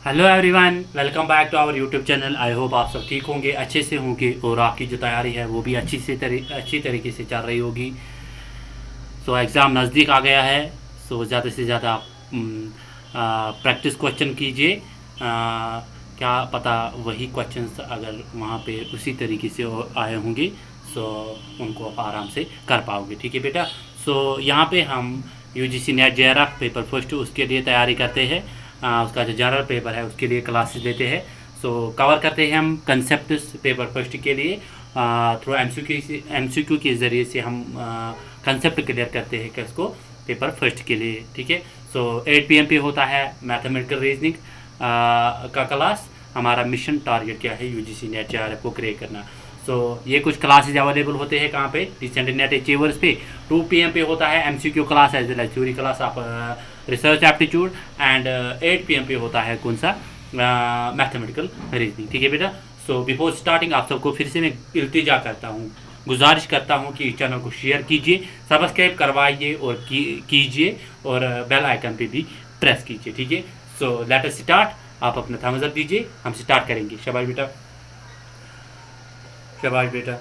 Hello everyone, welcome back to our YouTube channel. I hope आप सब ठीक होंगे, अच्छे से होंगे और आपकी जो तैयारी है वो भी अच्छी तरीके से चल रही होगी। सो एग्ज़ाम नज़दीक आ गया है। सो ज़्यादा से ज़्यादा प्रैक्टिस क्वेश्चन कीजिए। क्या पता वही क्वेश्चंस अगर वहाँ पे उसी तरीके से आए होंगे सो उनको आप आराम से कर पाओगे। ठीक है बेटा। सो यहाँ पे हम UGC net JRF paper first उसके लिए तैयारी करते हैं। उसका जो जनरल पेपर है उसके लिए क्लासेस देते हैं। सो कवर करते हैं हम कंसेप्ट पेपर फर्स्ट के लिए थ्रू एमसीक्यू के ज़रिए से हम कंसेप्ट क्लियर करते हैं किसको पेपर फर्स्ट के लिए। ठीक है। सो 8 PM पे होता है मैथमेटिकल रीजनिंग का क्लास। हमारा मिशन टारगेट क्या है, यूजीसी नेट जेआरएफ को क्रिएट करना। सो ये कुछ क्लासेज अवेलेबल होते हैं कहाँ पे, डिसेंट नेट अचीवर्स पे। 2 PM पे होता है MCQ class as well as theory class आप रिसर्च एप्टीट्यूड। एंड 8 PM पे होता है कौन सा, मैथमेटिकल रीजनिंग। ठीक है बेटा। सो बिफोर स्टार्टिंग आप सबको फिर से मैं इल्तिजा करता हूँ, गुजारिश करता हूँ कि इस चैनल को शेयर कीजिए, सब्सक्राइब करवाइए और कीजिए और बेल आइकन पे भी प्रेस कीजिए। ठीक है। So let us start. आप अपना थम्स अप दीजिए, हम स्टार्ट करेंगे। शाबाश बेटा, शाबाश बेटा।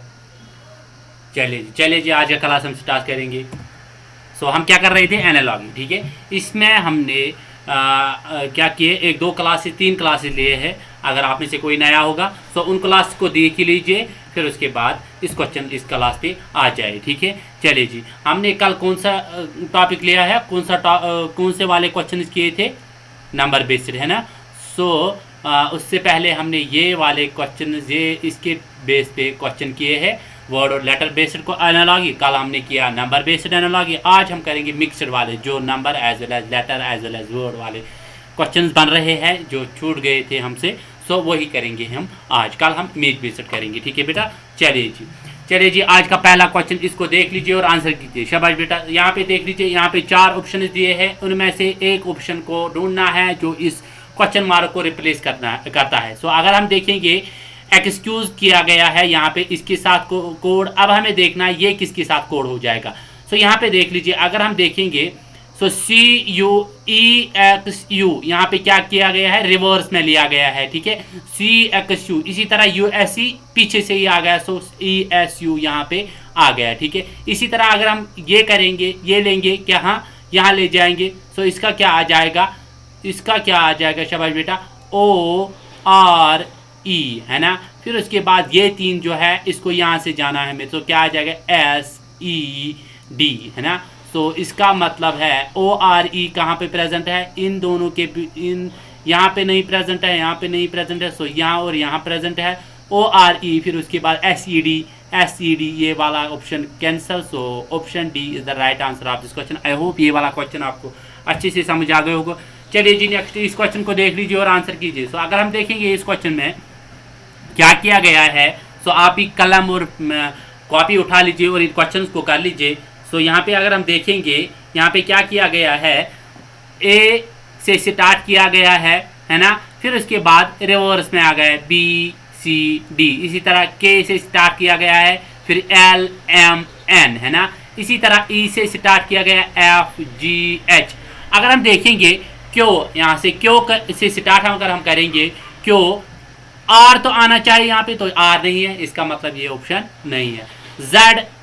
चलिए जी, आज का क्लास हम स्टार्ट करेंगे। सो हम क्या कर रहे थे, एनालॉगी। ठीक है। इसमें हमने क्या किए, 1-2 क्लासेस 3 क्लासेस लिए हैं। अगर आप में से कोई नया होगा तो उन क्लास को देख ही लीजिए, फिर उसके बाद इस क्वेश्चन इस क्लास पे आ जाए। ठीक है। चलिए जी, हमने कल कौन सा टॉपिक लिया है, कौन से वाले क्वेश्चन किए थे, नंबर बेस्ड है ना। सो उससे पहले हमने ये वाले क्वेश्चन इसके बेस पे क्वेश्चन किए हैं, वर्ड और लेटर बेस्ड को एनालॉगी। कल हमने किया नंबर बेस्ड एनालॉगी। आज हम करेंगे मिक्सड वाले, जो number as well as letter as well as word वाले क्वेश्चंस बन रहे हैं जो छूट गए थे हमसे। सो वही करेंगे हम आज। कल हम इमेज बेस्ड करेंगे। ठीक है बेटा। चलिए जी, आज का पहला क्वेश्चन इसको देख लीजिए और आंसर कीजिए। शाबाश बेटा। यहाँ पे देख लीजिए, यहाँ पे 4 ऑप्शन दिए हैं, उनमें से एक ऑप्शन को ढूंढना है जो इस क्वेश्चन मार्क को रिप्लेस करता है। सो अगर हम देखेंगे एक्सक्यूज किया गया है यहाँ पे इसके साथ कोड। अब हमें देखना है ये किसके साथ कोड हो जाएगा। सो यहाँ पे देख लीजिए, अगर हम देखेंगे सो CUEXU यहाँ पे क्या किया गया है, रिवर्स में लिया गया है। ठीक है। CXU, इसी तरह USC पीछे से ही आ गया, सो ESU यहाँ पे आ गया। ठीक है। इसी तरह अगर हम ये करेंगे, ये लेंगे क्या, हाँ यहाँ ले जाएंगे, सो इसका क्या आ जाएगा, शाबाश बेटा, ORE है ना। फिर उसके बाद ये 3 जो है इसको यहाँ से जाना है हमें, तो क्या आ जाएगा, SED है ना। तो इसका मतलब है ORE कहाँ पे प्रेजेंट है, इन दोनों के इन यहाँ पे नहीं प्रेजेंट है, यहाँ पे नहीं प्रेजेंट है, सो यहाँ और यहाँ प्रेजेंट है ORE। फिर उसके बाद SED ये वाला option cancel. So option D is the right answer of this question. I hope ये वाला क्वेश्चन आपको अच्छे से समझ आ गया होगा। चलिए जी, नेक्स्ट इस क्वेश्चन को देख लीजिए और आंसर कीजिए। सो अगर हम देखेंगे इस क्वेश्चन में क्या किया गया है, सो आप भी कलम और कॉपी उठा लीजिए और इन क्वेश्चंस को कर लीजिए। सो यहाँ पे अगर हम देखेंगे, यहाँ पे क्या किया गया है, ए से स्टार्ट किया गया है ना। फिर उसके बाद रिवर्स में आ गया BCD, इसी तरह के से स्टार्ट किया गया है, फिर LMN है ना। इसी तरह E से स्टार्ट किया गया FGH। अगर हम देखेंगे क्यों, यहाँ से क्यों से स्टार्ट अगर हम करेंगे, क्यों R तो आना चाहिए यहाँ पे, तो R नहीं है, इसका मतलब ये ऑप्शन नहीं है। Z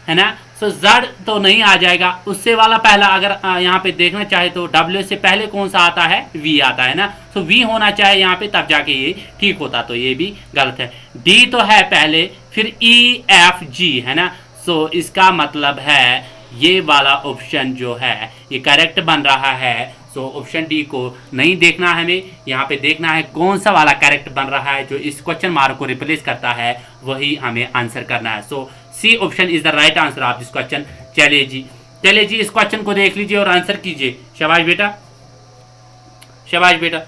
है ना, सो Z तो नहीं आ जाएगा। उससे वाला पहला अगर यहाँ पे देखना चाहे तो W से पहले कौन सा आता है, V आता है ना। सो V होना चाहिए यहाँ पे, तब जाके ये ठीक होता, तो ये भी गलत है। D तो है पहले, फिर EFG है ना। सो इसका मतलब है ये वाला ऑप्शन जो है ये करेक्ट बन रहा है। सो ऑप्शन डी को नहीं देखना है हमें, यहाँ पे देखना है कौन सा वाला करेक्ट बन रहा है जो इस क्वेश्चन मार्क को रिप्लेस करता है, वही हमें आंसर करना है। So C option is the right answer of this question. चलिए जी, इस क्वेश्चन को देख लीजिए और आंसर कीजिए। शाबाश बेटा, शाबाश बेटा।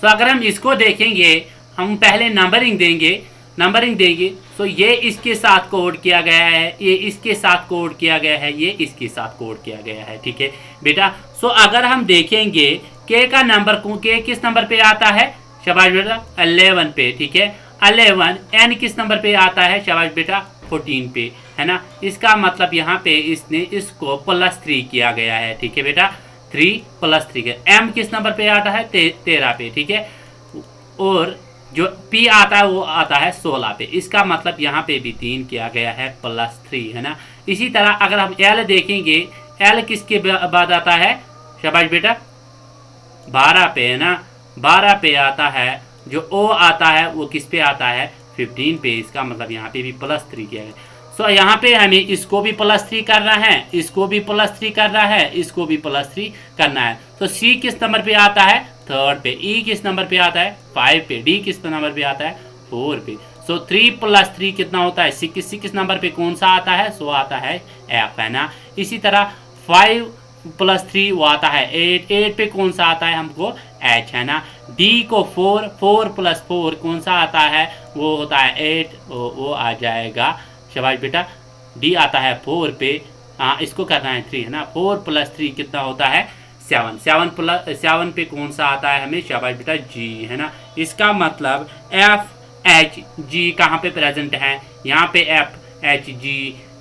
तो अगर हम इसको देखेंगे, हम पहले नंबरिंग देंगे। सो ये इसके साथ कोड किया गया है, ये इसके साथ कोड किया गया है, ये इसके साथ कोड किया गया है। ठीक है बेटा। सो अगर हम देखेंगे के का नंबर, के किस नंबर पे आता है, शाबाश बेटा 11 पे। ठीक है। 11। एन किस नंबर पे आता है, शाबाश बेटा 14 पे, है ना। इसका मतलब यहाँ पे इसने इसको +3 किया गया है, ठीक है बेटा। 3 + 3 m किस नंबर पे आता है 13 पे, ठीक है। और जो p आता है वो आता है 16 पे। इसका मतलब यहाँ पे भी 3 किया गया है +3, है ना। इसी तरह अगर हम l देखेंगे, l किसके बाद आता है शाबाश बेटा 12 पे, है ना। 12 पे आता है। जो o आता है वो किस पे आता है 15 पे। इसका मतलब यहाँ पे भी +3 किया है। सो यहाँ पे हमें इसको भी +3 करना है, इसको भी +3 करना है, इसको भी +3 करना है। तो C किस नंबर पे आता है 3rd पे, E किस नंबर पे आता है 5 पे, D किस नंबर पे आता है 4 पे। सो 3 + 3 कितना होता है 6। किस नंबर पे कौन सा आता है, सो आता है F, है ना। इसी तरह 5 + 3 वो आता है 8 पे कौन सा आता है हमको H, है ना। D को 4 + 4 कौन सा आता है वो होता है 8, वो आ जाएगा शाबाश बेटा D आता है 4 पे। हाँ इसको करना है 3, है ना। 4 + 3 कितना होता है 7 पे कौन सा आता है हमें शाबाश बेटा G, है ना। इसका मतलब F H G कहाँ पे प्रेजेंट है, यहाँ पे F H G।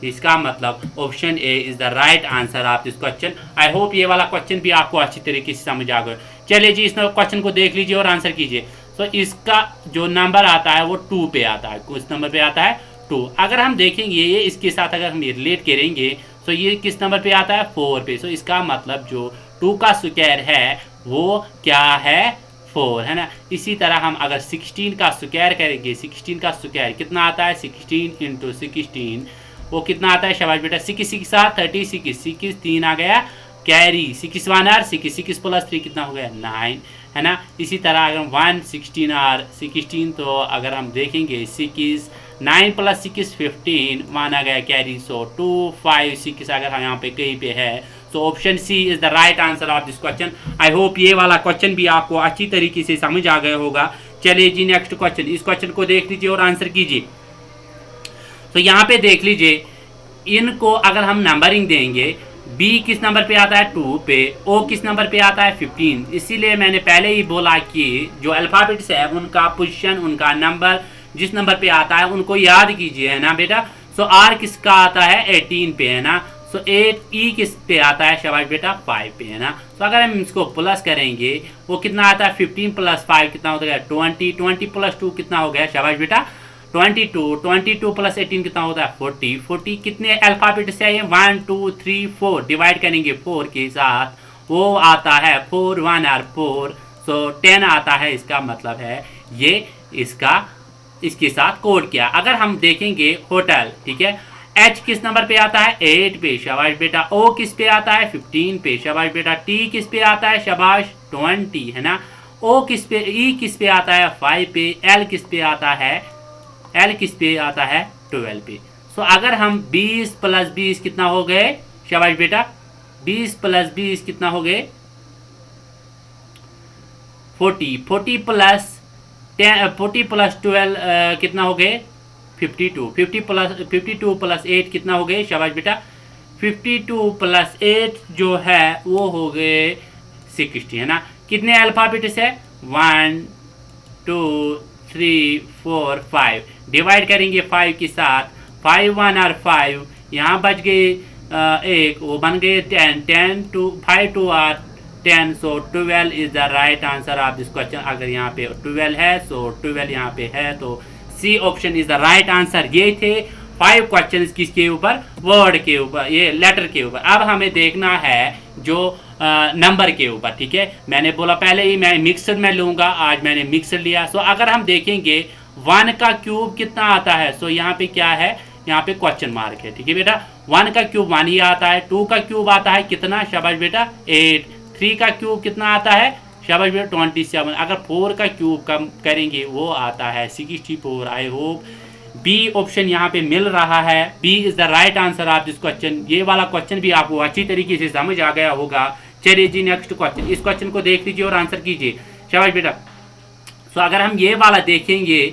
इसका मतलब option A is the right answer of this question. I hope ये वाला क्वेश्चन भी आपको अच्छी तरीके से समझ आ गया। चलिए जी इस क्वेश्चन को देख लीजिए और आंसर कीजिए। तो इसका जो नंबर आता है वो 2 पे आता है। किस नंबर पे आता है 2। अगर हम देखेंगे ये इसके साथ अगर हम रिलेट करेंगे तो ये किस नंबर पे आता है 4 पे। सो इसका मतलब जो 2 का स्क्वायर है वो क्या है 4, है ना। इसी तरह हम अगर 16 का स्क्वायर करेंगे, 16 का स्क्वायर कितना आता है 16 × 16 वो कितना आता है शाबाश बेटा 6 36 3 आ गया कैरी 6 1 r 6 + 3 कितना हो गया 9, है ना। इसी तरह अगर 116 r 16 तो अगर हम देखेंगे 6 9 + 6 15 1 आ गया कैरी। सो 2 5 6 अगर हम यहाँ पे कहीं पे है तो option C is the right answer of this question. I hope ये वाला क्वेश्चन भी आपको अच्छी तरीके से समझ आ गया होगा। चलिए जी नेक्स्ट क्वेश्चन, इस क्वेश्चन को देख लीजिए और आंसर कीजिए। तो यहाँ पे देख लीजिए इनको अगर हम नंबरिंग देंगे, B किस नंबर पे आता है 2 पे, O किस नंबर पे आता है 15। इसीलिए मैंने पहले ही बोला कि जो अल्फ़ाबेट्स है उनका पोजीशन, उनका नंबर जिस नंबर पे आता है उनको याद कीजिए, है ना बेटा। सो R किसका आता है 18 पे, है ना। सो 8 E किस पे आता है शाबाश बेटा 5 पे, है ना। तो अगर हम इसको प्लस करेंगे वो कितना आता है 15 + 5 कितना हो गया 20 + 2 कितना हो गया शाबाश बेटा 22 + 18 कितना होता है 40 कितने अल्फ़ाबेट्स है ये 1 2 3 4 डिवाइड करेंगे 4 के साथ वो आता है 4 1 r 4। सो 10 आता है। इसका मतलब है ये इसके साथ कोड किया। अगर हम देखेंगे होटल, ठीक है, H किस नंबर पे आता है 8 पे शाबाश बेटा। O किस पे आता है 15 पे शाबाश बेटा। T किस पे आता है शाबाश 20, है ना। O किस पे E किस पे आता है 5 पे। L किस पे आता है 12 पे। सो अगर हम 20 + 20 कितना हो गए शाबाश बेटा 20 + 20 कितना हो गए 40 + 12 कितना हो गए 52 + 8 कितना हो गए शाबाश बेटा 52 + 8 जो है वो हो गए 60, है ना। कितने अल्फ़ाबेट्स है 1 2 3 4 5 डिवाइड करेंगे 5 के साथ 5 1 r 5 यहाँ बच गए एक वो बन गए 10 2 5 2 r 10। So 12 is the right answer of this question. अगर यहाँ पे 12 है सो 12 यहाँ पे है तो C option is the right answer. ये थे 5 क्वेश्चंस किसके ऊपर वर्ड के ऊपर, ये लेटर के ऊपर। अब हमें देखना है जो नंबर के ऊपर, ठीक है। मैंने बोला पहले ही मैं मिक्सड में लूँगा, आज मैंने मिक्सड लिया। सो अगर हम देखेंगे 1 का क्यूब कितना आता है, सो यहाँ पे क्या है यहाँ पे क्वेश्चन मार्क है, ठीक है बेटा। 1 का क्यूब 1 ही आता है। 2 का क्यूब आता है कितना शाबाश बेटा 8। 3 का क्यूब कितना आता है शाबाश बेटा 27। अगर 4 का क्यूब कम करेंगे वो आता है 64। आई होप बी ऑप्शन यहाँ पे मिल रहा है। B is the right answer of this question. ये वाला क्वेश्चन भी आपको अच्छी तरीके से समझ आ गया होगा। चलिए जी नेक्स्ट क्वेश्चन, इस क्वेश्चन को देख लीजिए और आंसर कीजिए शाबाश बेटा। सो अगर हम ये वाला देखेंगे,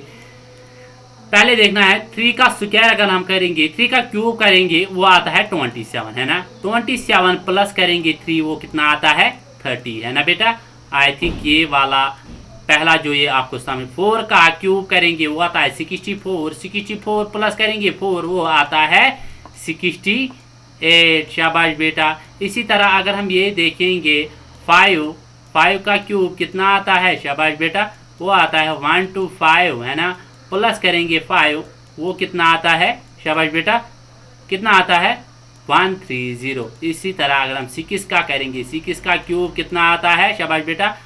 पहले देखना है 3 का स्क्वायर अगर हम करेंगे 3 का क्यूब करेंगे वो आता है 27, है ना। 27 प्लस करेंगे 3 वो कितना आता है 30, है ना बेटा। आई थिंक ये वाला पहला जो ये आपको सामने 4 का क्यूब करेंगे वो आता है 64, 64 प्लस करेंगे 4 वो आता है 68। शाबाश बेटा। इसी तरह अगर हम ये देखेंगे 5 का क्यूब कितना आता है, शाबाश बेटा, वो आता है 125 है ना, प्लस करेंगे 5 वो कितना आता है, शाबाश बेटा, कितना आता है 130। इसी तरह अगर हम 6 का करेंगे 6 का क्यूब कितना आता है, शाबाश बेटा,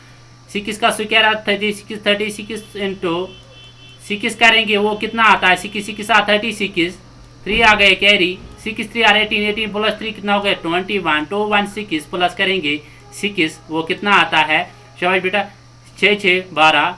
6 का स्क्वायर आता है 36 इंटू 6 करेंगे वो कितना आता है 6 आ 36, 3 आ गए कैरी, 6 3 आ 18 प्लस 3 कितना हो गया 21, 216 प्लस करेंगे 6 वो कितना आता है, शाबाश बेटा, 6 12,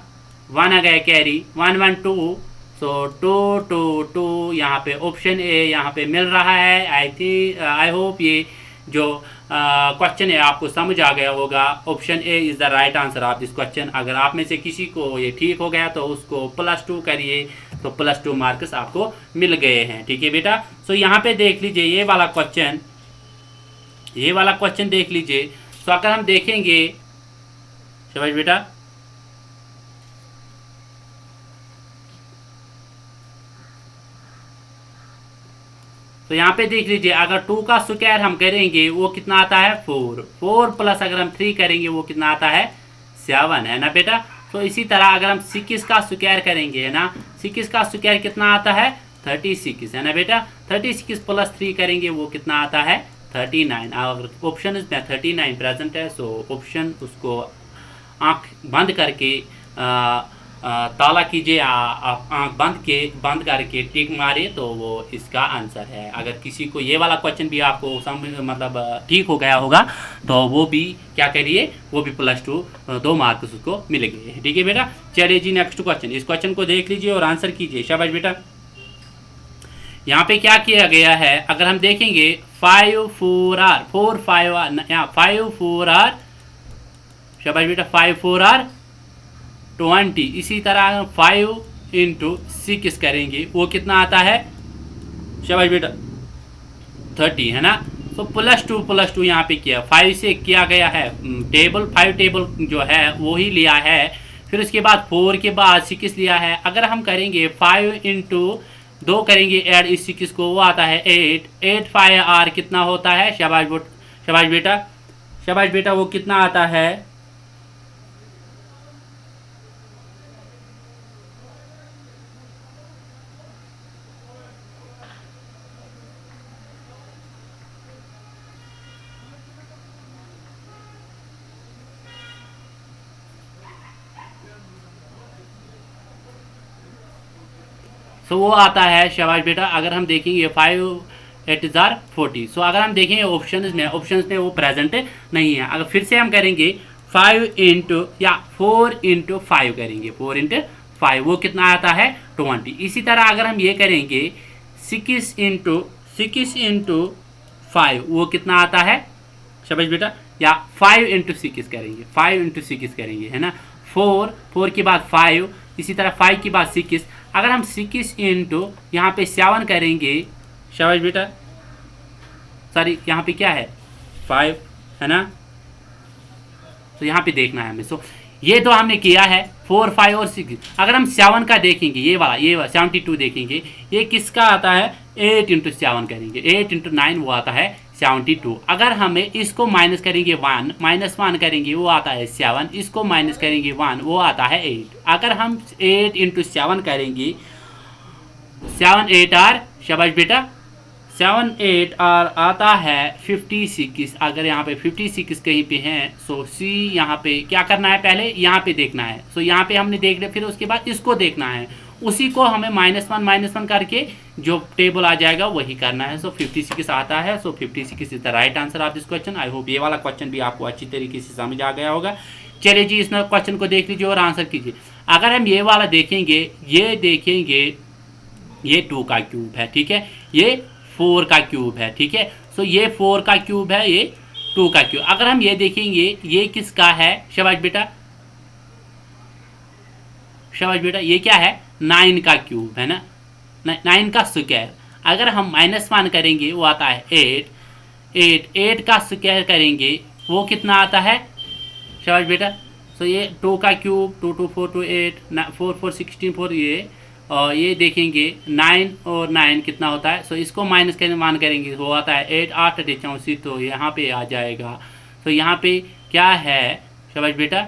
1 आ गया कैरी, 112, सो 2 यहाँ पे ऑप्शन ए यहाँ पे मिल रहा है। आई होप ये जो क्वेश्चन है आपको समझ आ गया होगा। Option A is the right answer of this question. अगर आप में से किसी को ये ठीक हो गया तो उसको +2 करिए, तो +2 मार्क्स आपको मिल गए हैं। ठीक है बेटा। सो यहाँ पे देख लीजिए ये वाला क्वेश्चन देख लीजिए। सो अगर हम देखेंगे, शाबाश बेटा, तो यहाँ पे देख लीजिए अगर 2 का स्क्वायर हम करेंगे वो कितना आता है 4 प्लस अगर हम 3 करेंगे वो कितना आता है 7 है ना बेटा। तो इसी तरह अगर हम 6 का स्क्वायर करेंगे है ना, 6 का स्क्वायर कितना आता है 36 है ना बेटा, 36 प्लस 3 करेंगे वो कितना आता है 39। अगर ऑप्शन इसमें 39 प्रेजेंट है, सो ऑप्शन उसको आँख बंद करके ताला कीजिए, आँख बंद करके टिक मारे तो वो इसका आंसर है। अगर किसी को ये वाला क्वेश्चन भी आपको मतलब ठीक हो गया होगा तो वो भी क्या करिए, वो भी +2 2 मार्क्स उसको मिल गए। ठीक है बेटा। चलिए जी नेक्स्ट क्वेश्चन, इस क्वेश्चन को देख लीजिए और आंसर कीजिए। शाबाश बेटा। यहाँ पे क्या किया गया है, अगर हम देखेंगे 5 4 R 4 5 R 5 4 R, शाबाश बेटा, 5 4 R 20। इसी तरह 5 इंटू 6 करेंगे वो कितना आता है, शाबाश बेटा, 30 है ना। तो +2 यहाँ पे किया, 5 से किया गया है टेबल, 5 टेबल जो है वो ही लिया है। फिर उसके बाद 4 के बाद 6 लिया है। अगर हम करेंगे 5 इंटू 2 करेंगे ऐड इस 6 को, वो आता है 8 5 R कितना होता है, शाबाश बेटा, वो कितना आता है, तो वो आता है, शाबाश बेटा, अगर हम देखेंगे 5 8 40। सो अगर हम देखेंगे ऑप्शंस में वो प्रेजेंट नहीं है। अगर फिर से हम करेंगे 4 इंटू 5 करेंगे, 4 इंटू 5 वो कितना आता है 20। इसी तरह अगर हम ये करेंगे 6 इंटू 5 वो कितना आता है, शाबाश बेटा, या 5 इंटू 6 करेंगे, 5 इंटू 6 करेंगे है ना, 4 के बाद 5, इसी तरह 5 के बाद 6। अगर हम 6 इंटू यहाँ पे 7 करेंगे, शाबाश बेटा, सॉरी यहाँ पे क्या है 5 है ना, तो यहाँ पे देखना है हमें। सो ये तो हमने किया है 4 5 और 6। अगर हम 7 का देखेंगे, ये वाला 72 देखेंगे, ये किसका आता है 8 इंटू 7 करेंगे, 8 इंटू 9 वो आता है 72। अगर हमें इसको माइनस करेंगे -1 करेंगे वो आता है 7, इसको माइनस करेंगे 1 वो आता है 8। अगर हम 8 इंटू 7 करेंगे, 7 8 R, शाबाश बेटा, 7 8 R आता है 56। अगर यहाँ पे 56 कहीं पे हैं, सो C यहाँ पे क्या करना है, पहले यहाँ पे देखना है। सो यहाँ पे हमने देख लिया, फिर उसके बाद इसको देखना है, उसी को हमें -1 करके जो टेबल आ जाएगा वही करना है। सो 56 आता है। सो 56 is the right answer of this question. I hope ये वाला क्वेश्चन भी आपको अच्छी तरीके से समझ आ गया होगा। चलिए जी इस क्वेश्चन को देख लीजिए और आंसर कीजिए। अगर हम ये वाला देखेंगे, ये 2 का क्यूब है, ठीक है, ये 4 का क्यूब है, ठीक है। सो ये 4 का क्यूब है, ये 2 का क्यूब। अगर हम ये देखेंगे, ये किसका है, शाबाश बेटा, ये क्या है 9 का क्यूब है ना, 9 का स्क्वायर। अगर हम -1 करेंगे वो आता है 8 का स्क्वायर करेंगे वो कितना आता है, शाबाश बेटा, सो ये 2 का क्यूब 2 2 4 2 8 4 4 16 4 ये, और ये देखेंगे 9 और 9 कितना होता है। सो इसको माइनस करने मान करेंगे, वो आता है 8 8 84, तो यहाँ पे आ जाएगा। तो यहाँ पे क्या है शाबाश बेटा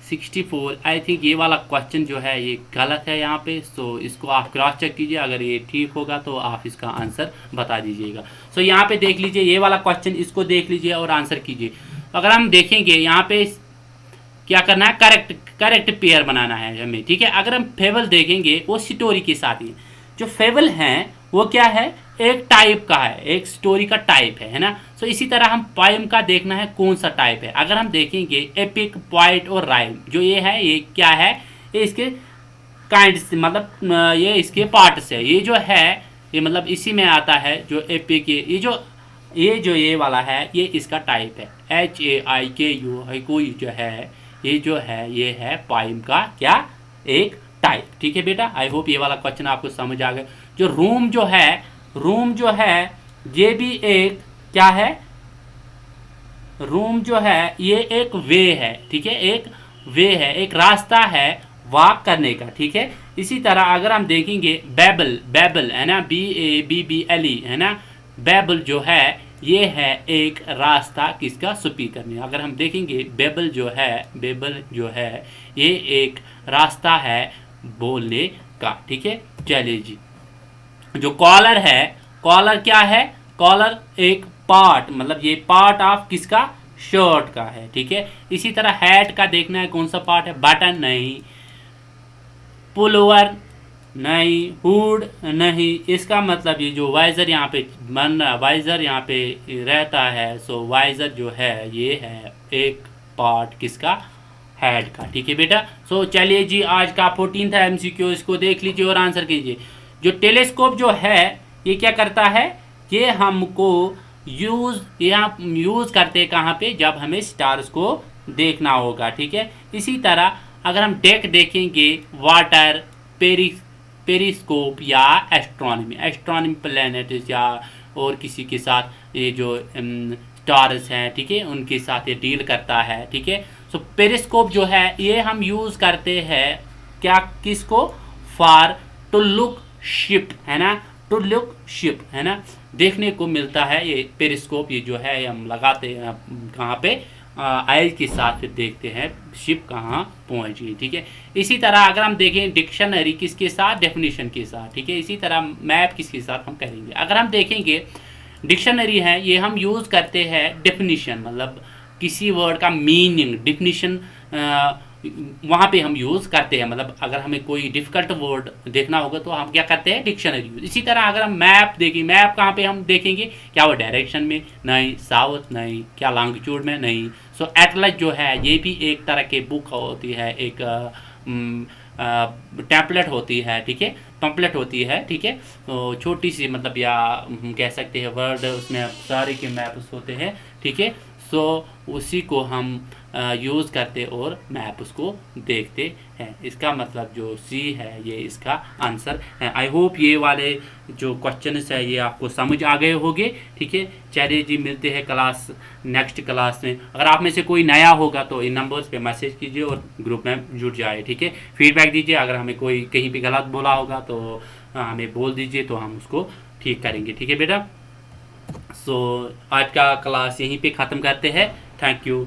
64। आई थिंक ये वाला क्वेश्चन जो है ये गलत है यहाँ पे। सो इसको आप क्रॉस चेक कीजिए, अगर ये ठीक होगा तो आप इसका आंसर बता दीजिएगा। सो यहाँ पे देख लीजिए ये वाला क्वेश्चन, इसको देख लीजिए और आंसर कीजिए। अगर हम देखेंगे यहाँ पे क्या करना है, करेक्ट पेयर बनाना है हमें, ठीक है। अगर हम फेबल देखेंगे वो स्टोरी के साथ ही, जो फेबल हैं वो क्या है, एक टाइप का है, एक स्टोरी का टाइप है ना। सो इसी तरह हम पोएम का देखना है कौन सा टाइप है। अगर हम देखेंगे एपिक, पोएट और राइम, जो ये है ये क्या है, ये इसके काइंड मतलब ये इसके पार्ट्स है। ये जो है ये मतलब इसी में आता है जो एपिक, ये वाला है ये इसका टाइप है। HAIKU कोई जो है ये है पोएम का क्या एक टाइप, ठीक है बेटा। आई होप ये वाला क्वेश्चन आपको समझ आ गया। जो रूम जो है ये भी एक क्या है, रूम जो है ये एक वे है, ठीक है, एक वे है, एक रास्ता है वॉक करने का, ठीक है। इसी तरह अगर हम देखेंगे बेबल है ना, BABBLE है ना, बेबल जो है ये है एक रास्ता किसका, स्पीक करने। अगर हम देखेंगे बेबल जो है ये एक रास्ता है बोलने का, ठीक है। चलिए जी, जो कॉलर है, कॉलर क्या है, कॉलर एक पार्ट, मतलब ये पार्ट ऑफ किसका, शर्ट का है, ठीक है। इसी तरह हैट का देखना है कौन सा पार्ट है, बटन नहीं, पुलओवर नहीं, हुड नहीं। इसका मतलब ये जो वाइजर यहाँ पे बन रहा, वाइजर यहाँ पे रहता है, सो वाइजर जो है ये है एक पार्ट किसका, हेड का, ठीक है बेटा। सो चलिए जी, आज का 14 था MCQ, इसको देख लीजिए और आंसर कीजिए। जो टेलीस्कोप जो है ये क्या करता है, ये हमको यूज़ करते कहाँ पे, जब हमें स्टार्स को देखना होगा, ठीक है। इसी तरह अगर हम डेक देखेंगे, वाटर, पेरिस्कोप या एस्ट्रोनॉमी प्लैनेट या और किसी के साथ ये जो स्टार्स हैं, ठीक है, उनके साथ ये डील करता है, ठीक है। सो पेरिस्कोप जो है ये हम यूज़ करते हैं क्या, किसको, फॉर टू लुक शिप है ना, टू लुक शिप है ना, देखने को मिलता है ये पेरिस्कोप। ये जो है हम लगाते हैं कहाँ पे, आइज के साथ फिर देखते हैं शिप कहाँ पहुँच गई, ठीक है। इसी तरह अगर हम देखें डिक्शनरी किसके साथ, डेफिनेशन के साथ, ठीक है। इसी तरह मैप किसके साथ हम करेंगे। अगर हम देखेंगे डिक्शनरी है ये हम यूज़ करते हैं डेफिनेशन, मतलब किसी वर्ड का मीनिंग, डिफिनीशन वहाँ पे हम यूज़ करते हैं। मतलब अगर हमें कोई डिफ़िकल्ट वर्ड देखना होगा तो हम क्या करते हैं, डिक्शनरी यूज। इसी तरह अगर हम मैप देखें, मैप कहाँ पे हम देखेंगे, क्या वो डायरेक्शन में, नहीं, साउथ नहीं, क्या लॉन्गिट्यूड में, नहीं। सो एटलस जो है ये भी एक तरह के बुक होती है, एक टेम्पलेट होती है, ठीक है, पम्पलेट होती है, ठीक है। तो छोटी सी मतलब या हम कह सकते हैं वर्ड, उसमें सारे के मैप्स होते हैं, ठीक है। सो उसी को हम यूज़ करते और मैप उसको देखते हैं। इसका मतलब जो सी है ये इसका आंसर है। आई होप ये वाले जो क्वेश्चंस है ये आपको समझ आ गए होंगे, ठीक है। चलिए जी, मिलते हैं नेक्स्ट क्लास में। अगर आप में से कोई नया होगा तो इन नंबर्स पे मैसेज कीजिए और ग्रुप में जुड़ जाए, ठीक है। फीडबैक दीजिए, अगर हमें कोई कहीं पे गलत बोला होगा तो हमें बोल दीजिए, तो हम उसको ठीक करेंगे, ठीक है बेटा। सो आज का क्लास यहीं पे ख़त्म करते हैं। Thank you.